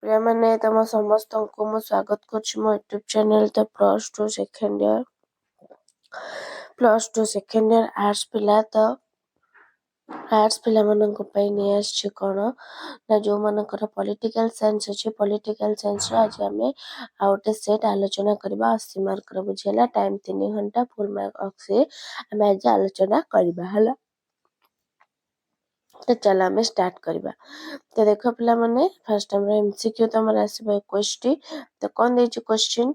ପିଲାମାନେ ତମ ସମସ୍ତଙ୍କୁ ମୁଁ ସ୍ୱାଗତ କରୁଛି ମୋ ୟୁଟ୍ୟୁବ୍ ଚ୍ୟାନେଲ୍ ଦ +2 ସେକେଣ୍ଡ ଇୟର ଆର୍ଟ୍ସ ପିଲା। ତ ଆର୍ଟ୍ସ ପିଲାମାନଙ୍କ ପାଇଁ ନେଇ ଆସିଛି କ'ଣ ନା ଯେଉଁମାନଙ୍କର ପଲିଟିକାଲ ସାଇନ୍ସ ଅଛି, ପଲିଟିକାଲ ସାଇନ୍ସର ଆଜି ଆମେ ଆଉ ଗୋଟେ ସେଟ୍ ଆଲୋଚନା କରିବା 80 ମାର୍କର। ବୁଝିହେଲା? ଟାଇମ୍ 3 ଘଣ୍ଟା, ଫୁଲ୍ ମାର୍କ ଅଛି। ଆମେ ଆଜି ଆଲୋଚନା କରିବା ହେଲା। ତ ଚାଲ ଆମେ ଷ୍ଟାର୍ଟ କରିବା। ତ ଦେଖ ପିଲାମାନେ, ଫାର୍ଷ୍ଟ ଆମର MCQ ତମର ଆସିବ 21ଟି। ତ କ'ଣ ଦେଇଛି କ୍ୱେଶ୍ଚିନ୍?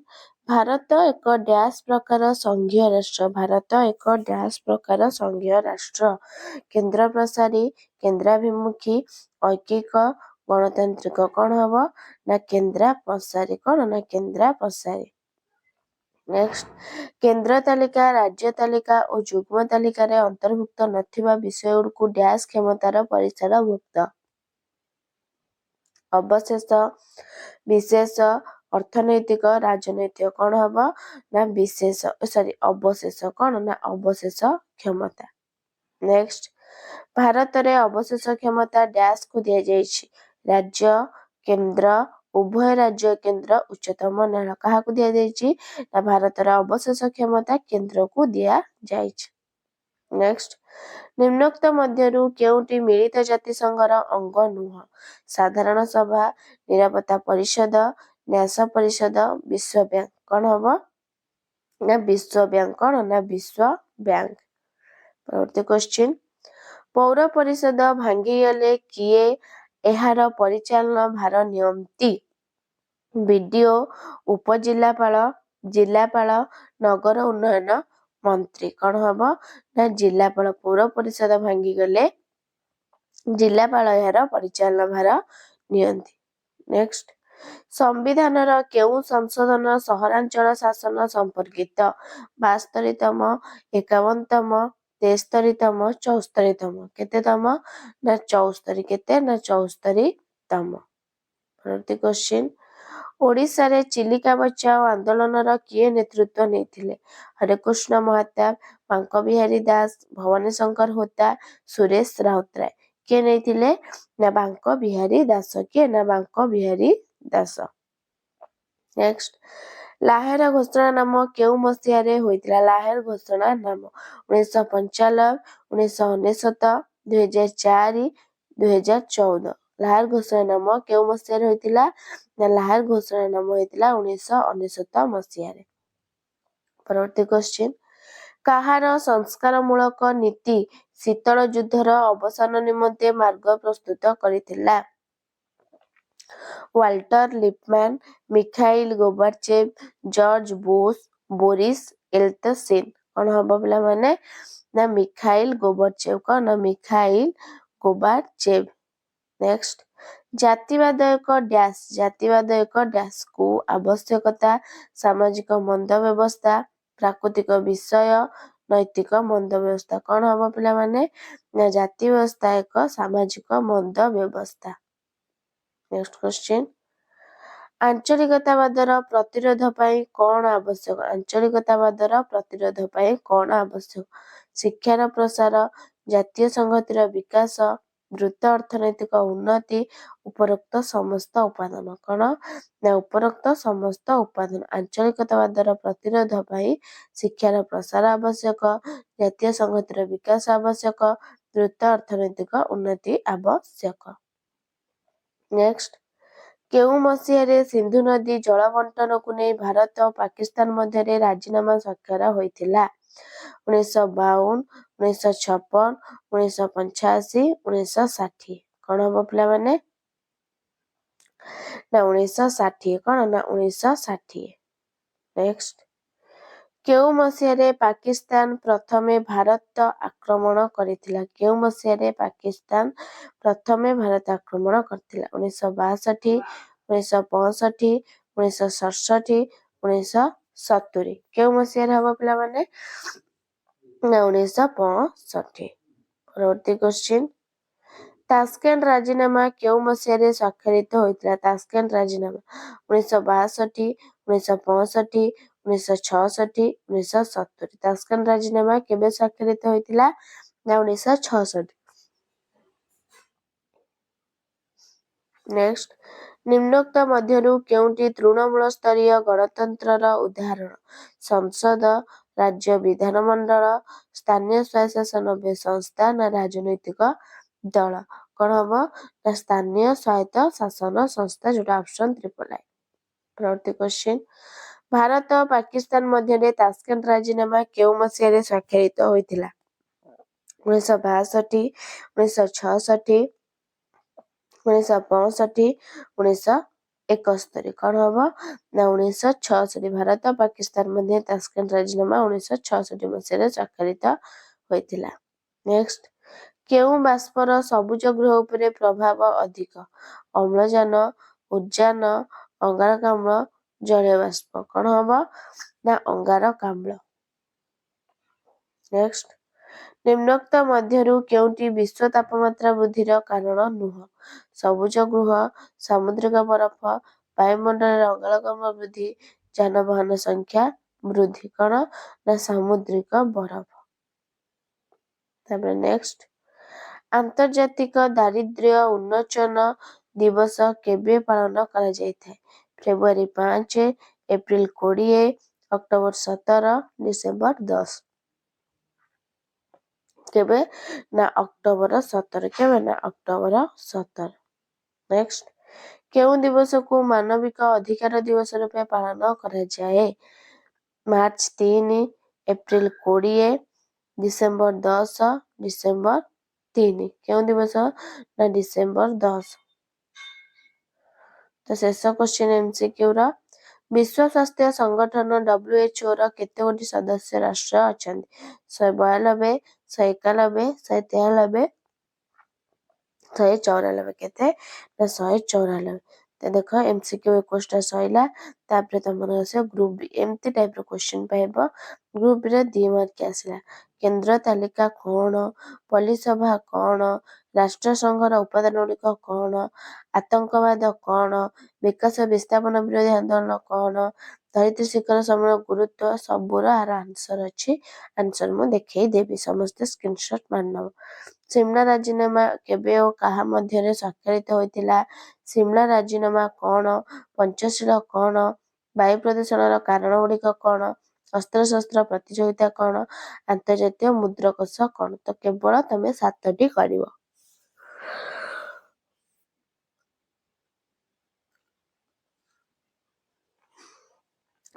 ଭାରତ ଏକ ଡ୍ୟାସ୍ ପ୍ରକାର ସଂଘୀୟ ରାଷ୍ଟ୍ର। ଭାରତ ଏକ ଡ୍ୟାସ୍ ପ୍ରକାର ସଂଘୀୟ ରାଷ୍ଟ୍ର। କେନ୍ଦ୍ର ପ୍ରସାରୀ, କେନ୍ଦ୍ରାଭିମୁଖୀ, ଐକିକ, ଗଣତାନ୍ତ୍ରିକ। କ'ଣ ହବ ନା କେନ୍ଦ୍ରା ପ୍ରସାରୀ। କ'ଣ ନା କେନ୍ଦ୍ରା ପ୍ରସାରୀ। ନେକ୍ସଟ, କେନ୍ଦ୍ର ତାଲିକା, ରାଜ୍ୟ ତାଲିକା ଓ ଯୁଗ୍ମ ତାଲିକାରେ ଅନ୍ତର୍ଭୁକ୍ତ ନଥିବା ବିଷୟଗୁଡ଼ିକୁ ଡ୍ୟାସ୍ କ୍ଷମତାର ପରିସରଭୁକ୍ତ। ଅବଶେଷ, ବିଶେଷ, ଅର୍ଥନୈତିକ, ରାଜନୈତିକ। କ'ଣ ହବ ନା ଅବଶେଷ। କ'ଣ ନା ଅବଶେଷ କ୍ଷମତା। ନେକ୍ସଟ, ଭାରତରେ ଅବଶେଷ କ୍ଷମତା ଡ୍ୟାସ୍କୁ ଦିଆଯାଇଛି। ରାଜ୍ୟ, କେନ୍ଦ୍ର, ଉଭୟ ରାଜ୍ୟ, କେନ୍ଦ୍ର, ଉଚ୍ଚତମ ନ୍ୟାୟାଳୟ। କାହାକୁ ଦିଆଯାଇଛି ନା ଭାରତର ଅବଶେଷ କ୍ଷମତା କେନ୍ଦ୍ରକୁ ଦିଆଯାଇଛି। ନେକ୍ସଟ, ନିମ୍ନୋକ୍ତ ମଧ୍ୟରୁ କେଉଁଟି ମିଳିତ ଜାତିସଂଘର ଅଙ୍ଗ ନୁହଁ? ସାଧାରଣ ସଭା, ନିରାପତ୍ତା ପରିଷଦ, ନ୍ୟାସ ପରିଷଦ, ବିଶ୍ୱ ବ୍ୟାଙ୍କ। କ'ଣ ହବ ନା ବିଶ୍ୱ ବ୍ୟାଙ୍କ। କ'ଣ ନା ବିଶ୍ୱ ବ୍ୟାଙ୍କ। ପରବର୍ତ୍ତୀ କ୍ୱେଶ୍ଚିନ୍, ପୌର ପରିଷଦ ଭାଙ୍ଗିଗଲେ କିଏ ଏହାର ପରିଚାଳନା ଭାର ନିଅନ୍ତି? ବିଡିଓ, ଉପଜିଲ୍ଲାପାଳ, ଜିଲ୍ଲାପାଳ, ନଗର ଉନ୍ନୟନ ମନ୍ତ୍ରୀ। କ'ଣ ହବ ନା ଜିଲ୍ଲାପାଳ। ପୌର ପରିଷଦ ଭାଙ୍ଗିଗଲେ ଜିଲ୍ଲାପାଳ ଏହାର ପରିଚାଳନା ଭାର ନିଅନ୍ତି। ନେକ୍ସଟ, ସମ୍ବିଧାନର କେଉଁ ସଂଶୋଧନ ସହରାଞ୍ଚଳ ଶାସନ ସମ୍ପର୍କିତ? 72ତମ, 51ତମ, 73ତମ, 74ତମ। କେତେତମ ନା 74। କେତେ ନା 74ତମ। ପରବର୍ତ୍ତୀ କ୍ୱେଶ୍ଚିନ୍, ଓଡ଼ିଶାରେ ଚିଲିକା ବଚାଓ ଆନ୍ଦୋଳନର କିଏ ନେତୃତ୍ୱ ନେଇଥିଲେ? ହରେକୃଷ୍ଣ ମହତାବ, ବାଙ୍କ ବିହାରୀ ଦାସ, ଭବାନୀ ଶଙ୍କର ହୋତା, ସୁରେଶ ରାଉତରାୟ। କିଏ ନେଇଥିଲେ ନା ବାଙ୍କ ବିହାରୀ ଦାସ। କିଏ ନା ବାଙ୍କ ବିହାରୀ ଦାସ। ନେକ୍ସଟ, ଲାହେର ଘୋଷଣାନାମ କେଉଁ ମସିହାରେ ହୋଇଥିଲା? ଲାହେର ଘୋଷଣାନାମ 1995, 1999, 2004, 2014। ଲାହେର ଘୋଷଣାନାମ କେଉଁ ମସିହାରେ ହୋଇଥିଲା ନା ଲାହେର ଘୋଷଣାନାମ ହୋଇଥିଲା 1999 ମସିହାରେ। ପରବର୍ତ୍ତୀ କ୍ୱେଶ୍ଚିନ୍, କାହାର ସଂସ୍କାରମୂଳକ ନୀତି ଶୀତଳ ଯୁଦ୍ଧର ଅବସାନ ନିମନ୍ତେ ମାର୍ଗ ପ୍ରସ୍ତୁତ କରିଥିଲା? Walter Lippmann, Mikhail Gorbachev, George Bush, Boris Yeltsin. କ'ଣ ହବ ପିଲାମାନେ ନା ମିଖାଇଲ ଗୋର୍ବାଚେଭ। କ'ଣ ନା ମିଖାଇଲ ଗୋର୍ବାଚେଭ। ନେକ୍ସଟ, ଜାତିବାଦ ଏକ ଡ୍ୟାସ୍। ଜାତିବାଦ ଏକ ଡ୍ୟାସ୍ କୁ ଆବଶ୍ୟକତା, ସାମାଜିକ ମନ୍ଦ ବ୍ୟବସ୍ଥା, ପ୍ରାକୃତିକ ବିଷୟ, ନୈତିକ ମନ୍ଦ ବ୍ୟବସ୍ଥା। କ'ଣ ହବ ପିଲାମାନେ ନା ଜାତି ବ୍ୟବସ୍ଥା ଏକ ସାମାଜିକ ମନ୍ଦ ବ୍ୟବସ୍ଥା। ନେକ୍ସଟ କ୍ୱେଶ୍ଚିନ୍, ଆଞ୍ଚଳିକତାବାଦର ପ୍ରତିରୋଧ ପାଇଁ କ'ଣ ଆବଶ୍ୟକ? ଆଞ୍ଚଳିକତାବାଦର ପ୍ରତିରୋଧ ପାଇଁ କ'ଣ ଆବଶ୍ୟକ? ଶିକ୍ଷାର ପ୍ରସାର, ଜାତୀୟ ସଂହତିର ବିକାଶ, ଦ୍ରୁତ ଅର୍ଥନୈତିକ ଉନ୍ନତି, ଉପରୋକ୍ତ ସମସ୍ତ ଉପାଦାନ। କ'ଣ ନା ଉପରୋକ୍ତ ସମସ୍ତ ଉପାଦାନ। ଆଞ୍ଚଳିକତାବାଦର ପ୍ରତିରୋଧ ପାଇଁ ଶିକ୍ଷାର ପ୍ରସାର ଆବଶ୍ୟକ, ଜାତୀୟ ସଂହତିର ବିକାଶ ଆବଶ୍ୟକ, ଦ୍ରୁତ ଅର୍ଥନୈତିକ ଉନ୍ନତି ଆବଶ୍ୟକ। ନେକ୍ସଟ, କେଉଁ ମସିହାରେ ସିନ୍ଧୁ ନଦୀ ଜଳ ବଣ୍ଟନକୁ ନେଇ ଭାରତ ଓ ପାକିସ୍ତାନ ମଧ୍ୟରେ ରାଜିନାମା ସ୍ୱାକ୍ଷର ହୋଇଥିଲା? 1952, 1956, 1985, 1960। କ'ଣ ହବ ପିଲାମାନେ ନା 1960। କ'ଣ ନା 1960। ନେକ୍ସଟ, କେଉଁ ମସିହାରେ ପାକିସ୍ତାନ ପ୍ରଥମେ ଭାରତ ଆକ୍ରମଣ କରିଥିଲା? କେଉଁ ମସିହାରେ ପାକିସ୍ତାନ ପ୍ରଥମେ ଭାରତ ଆକ୍ରମଣ କରିଥିଲା? 1962, 1965, 1967, 1970। କେଉଁ ମସିହାରେ ହବ ପିଲାମାନେ ନା 1965। ପରବର୍ତ୍ତୀ କ୍ୱେଶ୍ଚିନ୍, ତାସକେଣ୍ଟ ରାଜିନାମା କେଉଁ ମସିହାରେ ସ୍ୱାକ୍ଷରିତ ହୋଇଥିଲା? ତାସକେଣ୍ଟ ରାଜିନାମା 1962, 1965, 1966, 1970। ତାସକେଣ୍ଟ ରାଜିନାମା କେବେ ସ୍ୱାକ୍ଷରିତ ହୋଇଥିଲା ନା 1966। ନେକ୍ସଟ, ନିମ୍ନୋକ୍ତ ମଧ୍ୟରୁ କେଉଁଟି ତୃଣମୂଳ ସ୍ତରୀୟ ଗଣତନ୍ତ୍ରର ଉଦାହରଣ? ସଂସଦ, ରାଜ୍ୟ ବିଧାନମଣ୍ଡଳ, ସ୍ଥାନୀୟ ସ୍ୱାୟତ୍ତ ସଂସ୍ଥା ନା ରାଜନୈତିକ ଦଳ? କ'ଣ ହବ ନା ସ୍ଥାନୀୟ ସ୍ୱାୟତ୍ତ ଶାସନ ସଂସ୍ଥା, ଯୋଉଟା ଅପସନ 3 ପରବର୍ତ୍ତୀ କ୍ୱେଶ୍ଚିନ୍, ଭାରତ ପାକିସ୍ତାନ ମଧ୍ୟରେ ତାସ୍କେଣ୍ଟ ରାଜିନାମା କେଉଁ ମସିହାରେ ସ୍ୱାକ୍ଷରିତ ହୋଇଥିଲା? 1962, 1966, 1965, 1971? କ'ଣ ହବ ନା 1966। ଭାରତ ପାକିସ୍ତାନ ମଧ୍ୟରେ ତାସ୍କେଣ୍ଟ ରାଜିନାମା 1966 ମସିହାରେ ସ୍ୱାକ୍ଷରିତ ହୋଇଥିଲା। ନେକ୍ସଟ, କେଉଁ ବାଷ୍ପର ସବୁଜ ଗୃହ ଉପରେ ପ୍ରଭାବ ଅଧିକ? ଅମ୍ଳଜାନ, ଉଦ୍ଜାନ, ଅଙ୍ଗାରକାମ୍ଳ, ଜଳୀୟ ବାଷ୍ପ? କ'ଣ ହବ ନା ଅଙ୍ଗାରକାମ୍ଳ। ନେକ୍ସଟ, ନିମ୍ନୋକ୍ତ ମଧ୍ୟରୁ କେଉଁଟି ବିଶ୍ୱ ତାପମାତ୍ରା ବୃଦ୍ଧିର କାରଣ ନୁହଁ? ସବୁଜ ଗୃହ, ସାମୁଦ୍ରିକ ବରଫ, ବାୟୁମଣ୍ଡଳରେ ଅଙ୍ଗାରକାମ୍ଳ ବୃଦ୍ଧି, ଯାନବାହନ ସଂଖ୍ୟା ବୃଦ୍ଧି? କ'ଣ ନା ସାମୁଦ୍ରିକ ବରଫ। ତାପରେ ନେକ୍ସଟ, ଆନ୍ତର୍ଜାତିକ ଦାରିଦ୍ର୍ୟ ଉନ୍ମୋଚନ ଦିବସ କେବେ ପାଳନ କରାଯାଇଥାଏ? ଫେବୃଆରୀ 5, ଏପ୍ରିଲ 20, ଅକ୍ଟୋବର 17, ଡିସେମ୍ବର 10? କେବେ ନା ଅକ୍ଟୋବର 17। କେବେ ନା ଅକ୍ଟୋବର 17। ନେକ୍ସଟ, କେଉଁ ଦିବସକୁ ମାନବିକ ଅଧିକାର ଦିବସ ରୂପେ ପାଳନ କରାଯାଏ? March 3, April 20, December 10, December 3? କେଉଁ ଦିବସ ନା ଡିସେମ୍ବର 10। ତ ଶେଷ କ୍ୱେଶ୍ଚିନ୍ MCQର, ବିଶ୍ୱ ସ୍ୱାସ୍ଥ୍ୟ ସଂଗଠନ WHO ର କେତେ ଗୋଟି ସଦସ୍ୟ ରାଷ୍ଟ୍ର ଅଛନ୍ତି? 192, 191, 193, 194? କେତେ ନା 194। ତ ଦେଖ MCQ 21ଟା ସଇଲା। ତାପରେ ତମର ଆସିବ ଗ୍ରୁପ ବି। ଏମିତି ଟାଇପର କ୍ୱେଶ୍ଚିନ୍ ପାଇବ। ଗ୍ରୁପ ବିରେ 2 ମାର୍କ ଆସିଲା। କେନ୍ଦ୍ର ତାଲିକା କ'ଣ? ପଲ୍ଲୀସଭା କ'ଣ? ରାଷ୍ଟ୍ରସଂଘର ଉପାଦାନ ଗୁଡ଼ିକ କ'ଣ? ଆତଙ୍କବାଦ କ'ଣ? ବିକାଶ ବିସ୍ଥାପନ ବିରୋଧୀ ଆନ୍ଦୋଳନ କ'ଣ? ଧରିତ୍ରୀ ଶିଖର ସମ୍ମିଳନୀର ଗୁରୁତ୍ୱ? ସବୁର ଆର ଆନ୍ସର ଅଛି। ଆନ୍ସର ମୁଁ ଦେଖେଇ ଦେବି, ସମସ୍ତେ ସ୍କ୍ରିନଶଟ ମାରିନେବ। ସିମଲା ରାଜିନାମା କେବେ ଓ କାହା ମଧ୍ୟରେ ସ୍ୱାକ୍ଷରିତ ହୋଇଥିଲା? ସିମଲା ରାଜିନାମା କ'ଣ? ପଞ୍ଚଶୀଳ କ'ଣ? ବାୟୁ ପ୍ରଦୂଷଣର କାରଣ ଗୁଡ଼ିକ କ'ଣ? ଅସ୍ତ୍ରଶସ୍ତ୍ର ପ୍ରତିଯୋଗିତା କ'ଣ? ଆନ୍ତର୍ଜାତୀୟ ମୁଦ୍ରକୋଷ କ'ଣ? ତ କେବଳ ତମେ 7ଟି କରିବ।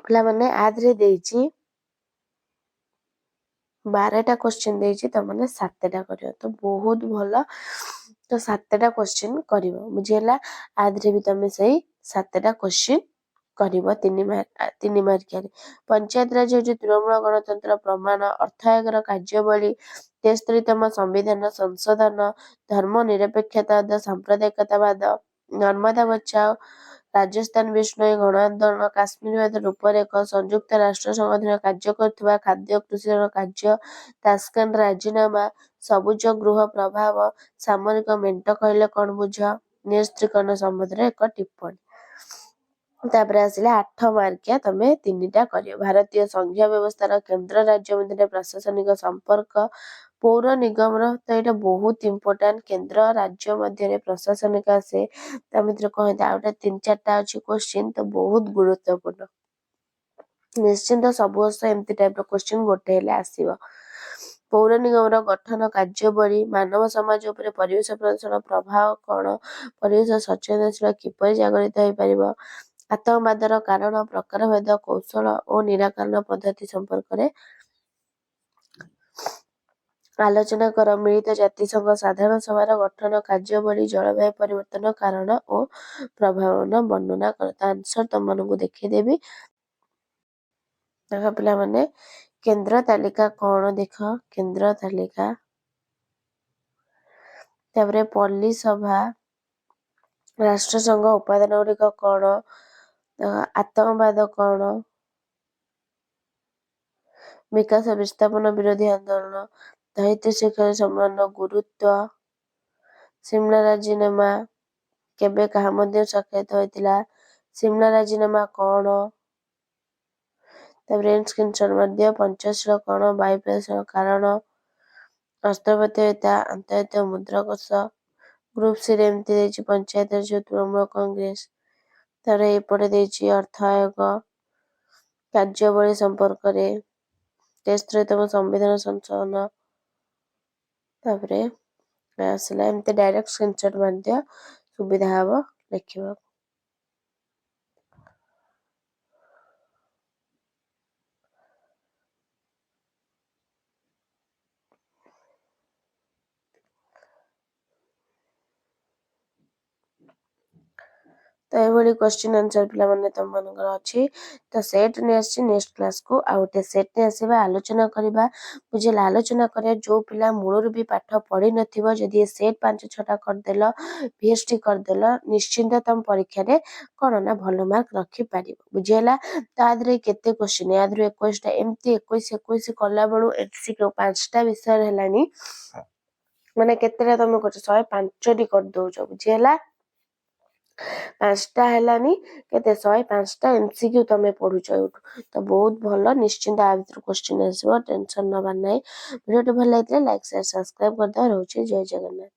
ପିଲାମାନେ ଆଧରେ ଦେଇଛି 12ଟା କ୍ୱେଶ୍ଚିନ୍ ଦେଇଛି, ତମେ 7ଟା କରିବ। ତ ବହୁତ ଭଲ। ତ 7ଟା କ୍ୱେଶ୍ଚିନ୍ କରିବ, ବୁଝିହେଲା। ଆଧରେ ବି ତମେ ସେଇ 7ଟା କ୍ୱେଶ୍ଚିନ୍ କରିବ 3 ମାର୍କିଆରେ। ପଞ୍ଚାୟତ ରାଜ ହେଉଛି ତୃଣମୂଳ ଗଣତନ୍ତ୍ର ପ୍ରମାଣ। ଅର୍ଥ ଆୟୋଗର କାର୍ଯ୍ୟାବଳୀ। 73ତମ ସମ୍ବିଧାନ ସଂଶୋଧନ। ଧର୍ମ ନିରପେକ୍ଷତାବାଦ, ସାମ୍ପ୍ରଦାୟିକତାବାଦ। ନର୍ମଦା ବଚାଓ, ରାଜସ୍ଥାନ ବିଷ୍ଣୋଇ ଗଣ ଆନ୍ଦୋଳନ, କାଶ୍ମୀର ବାଦ ରୂପରେଖ, ସଂଯୁକ୍ତ ରାଷ୍ଟ୍ରସଂଘ ଅଧୀନରେ କାର୍ଯ୍ୟ କରୁଥିବା ଖାଦ୍ୟ କୃଷିର କାର୍ଯ୍ୟ, ତାସ୍କେଣ୍ଟ ରାଜିନାମା, ସବୁଜ ଗୃହ ପ୍ରଭାବ, ସାମରିକ ମେଣ୍ଟ କହିଲେ କ'ଣ ବୁଝ? ନିରସ୍ତ୍ରୀକରଣ ସମ୍ବନ୍ଧରେ ଏକ ଟିପ୍ପଣୀ। ତାପରେ ଆସିଲା 8 ମାର୍କିଆ, ତମେ 3ଟା କରିବ। ଭାରତୀୟ ସଂଘୀୟ ବ୍ୟବସ୍ଥାର କେନ୍ଦ୍ର ରାଜ୍ୟ ମଧ୍ୟରେ ପ୍ରଶାସନିକ ସମ୍ପର୍କ। ପୌର ନିଗମର, ତ ଏଇଟା ବହୁତ ଇମ୍ପୋର୍ଟାଣ୍ଟ। କେନ୍ଦ୍ର ରାଜ୍ୟ ମଧ୍ୟରେ ପ୍ରଶାସନିକ ଆସେ। ତା ଭିତରେ କ'ଣ ହେଇଥାଏ ଆଉ ଗୋଟେ 3-4ଟା ଅଛି କ୍ୱେଶ୍ଚିନ୍, ତ ବହୁତ ଗୁରୁତ୍ୱପୂର୍ଣ୍ଣ। ନିଶ୍ଚିନ୍ତ ସବୁ ବର୍ଷ ଏମିତି ଟାଇପର କ୍ୱେଶ୍ଚିନ୍ ଗୋଟେ ହେଲେ ଆସିବ। ପୌର ନିଗମର ଗଠନ କାର୍ଯ୍ୟାବଳୀ। ମାନବ ସମାଜ ଉପରେ ପରିବେଶ ପ୍ରଦୂଷଣ ପ୍ରଭାବ କ'ଣ? ପରିବେଶ ସଚେତନଶୀଳ କିପରି ଜାଗରିତ ହୋଇପାରିବ? ଆତଙ୍କବାଦର କାରଣ, ପ୍ରକାରଭେଦ, କୌଶଳ ଓ ନିରାକରଣ ପଦ୍ଧତି ସମ୍ପର୍କରେ ଆଲୋଚନା କର। ମିଳିତ ଜାତିସଂଘ ସାଧାରଣ ସଭାର ଗଠନ କାର୍ଯ୍ୟାବଳୀ। ଜଳବାୟୁ ପରିବର୍ତ୍ତନ କାରଣ ଓ ପ୍ରଭାବମାନ ବର୍ଣ୍ଣନା କର। ତ ଆନ୍ସର ତମମାନଙ୍କୁ ଦେଖେଇଦେବି। ଦେଖ ପିଲାମାନେ, କେନ୍ଦ୍ର ତାଲିକା କ'ଣ? ଦେଖ କେନ୍ଦ୍ର ତାଲିକା, ତାପରେ ପଲ୍ଲୀ ସଭା, ରାଷ୍ଟ୍ରସଂଘ ଉପାଦାନ ଗୁଡ଼ିକ କ'ଣ? ଆତଙ୍କବାଦ କ'ଣ? ବିକାଶ ବିସ୍ଥାପନ ବିରୋଧୀ ଆନ୍ଦୋଳନ, ଧରିତ୍ରୀ ଶିଖର ସମ୍ମିଳନୀର ଗୁରୁତ୍ୱ, ସିମଲା ରାଜିନାମା କେବେ କାହା ମଧ୍ୟରେ ସ୍ୱାକ୍ଷରିତ ହୋଇଥିଲା? ସିମଲା ରାଜିନାମା କ'ଣ? ତାପରେ ସ୍କ୍ରିନଶଟ ମାରିଦିଅ। ପଞ୍ଚଶୀଳ କ'ଣ? ବାୟୁ ପ୍ରଦୂଷଣ କାରଣ। ଅସ୍ତ୍ର ପ୍ରତିଯୋଗିତା, ଆନ୍ତର୍ଜାତୀୟ ମୁଦ୍ରାକୋଷ। ଗ୍ରୁପ ସିରେ ଏମିତି ଦେଇଛି, ପଞ୍ଚାୟତ ରାଜ, ତୃଣମୂଳ କଂଗ୍ରେସ। ତାପରେ ଏପଟେ ଦେଇଛି अर्थ आयोग କାର୍ଯ୍ୟାବଳୀ ସମ୍ପର୍କରେ ଦେଶରେ ତମ ସମ୍ବିଧାନ ସଂଶୋଧନ ତାପରେ ଆସିଲା ଏମିତି ଡାଇରେକ୍ଟ ସ୍କ୍ରିନଶଟ ମାରିଦିଅ ସୁବିଧା ହବ ଲେଖିବାକୁ। ତ ଏଭଳି क्वेश्चन आंसर ପିଲାମାନେ ତମମାନଙ୍କର ଅଛି। ତ ସେଟ୍ ନେଇ ଆସିଛି ନେକ୍ସଟ କ୍ଲାସକୁ ଆଉ ଗୋଟେ ସେଟ୍ ନେଇ ଆସିବା ଆଲୋଚନା କରିବା ବୁଝିଲା। ଆଲୋଚନା କରିବା ଯୋଉ ପିଲା ମୂଳରୁ ବି ପାଠ ପଢିନଥିବ ଯଦି ଏ ସେଟ୍ 5-6ଟା କରିଦେଲ VST କରିଦେଲ ନିଶ୍ଚିନ୍ତ ତମ ପରୀକ୍ଷାରେ କଣ ନା ଭଲ ମାର୍କ ରଖିପାରିବ ବୁଝିହେଲା। ତା ଦେହରେ କେତେ କ୍वेଶ୍ଚନ ୟା ଦେହରୁ 21ଟା ଏମିତି 21 କଲା ବେଳୁ MCQ 5ଟା ବିଷୟରେ ହେଲାଣି ମାନେ କେତେଟା ତମେ କରୁଛ 105ଟି କରିଦଉଛ ବୁଝିହେଲା। 5ଟା ହେଲାନି କେତେ 105ଟା MCQ ତମେ ପଢୁଛ ଏଇଠୁ ତ ବହୁତ ଭଲ ନିଶ୍ଚିନ୍ତ ଆ ଭିତରୁ କ୍वेଶ୍ଚନ ଆସିବ ଟେନସନ ନବାର ନାହିଁ। ଭିଡିଓଟି ଭଲ ଲାଗିଥିଲେ ଲାଇକ୍ ସେୟାର ସବସ୍କ୍ରାଇବ କରିଦେବା। ରହୁଛି ଜୟ ଜଗନ୍ନାଥ।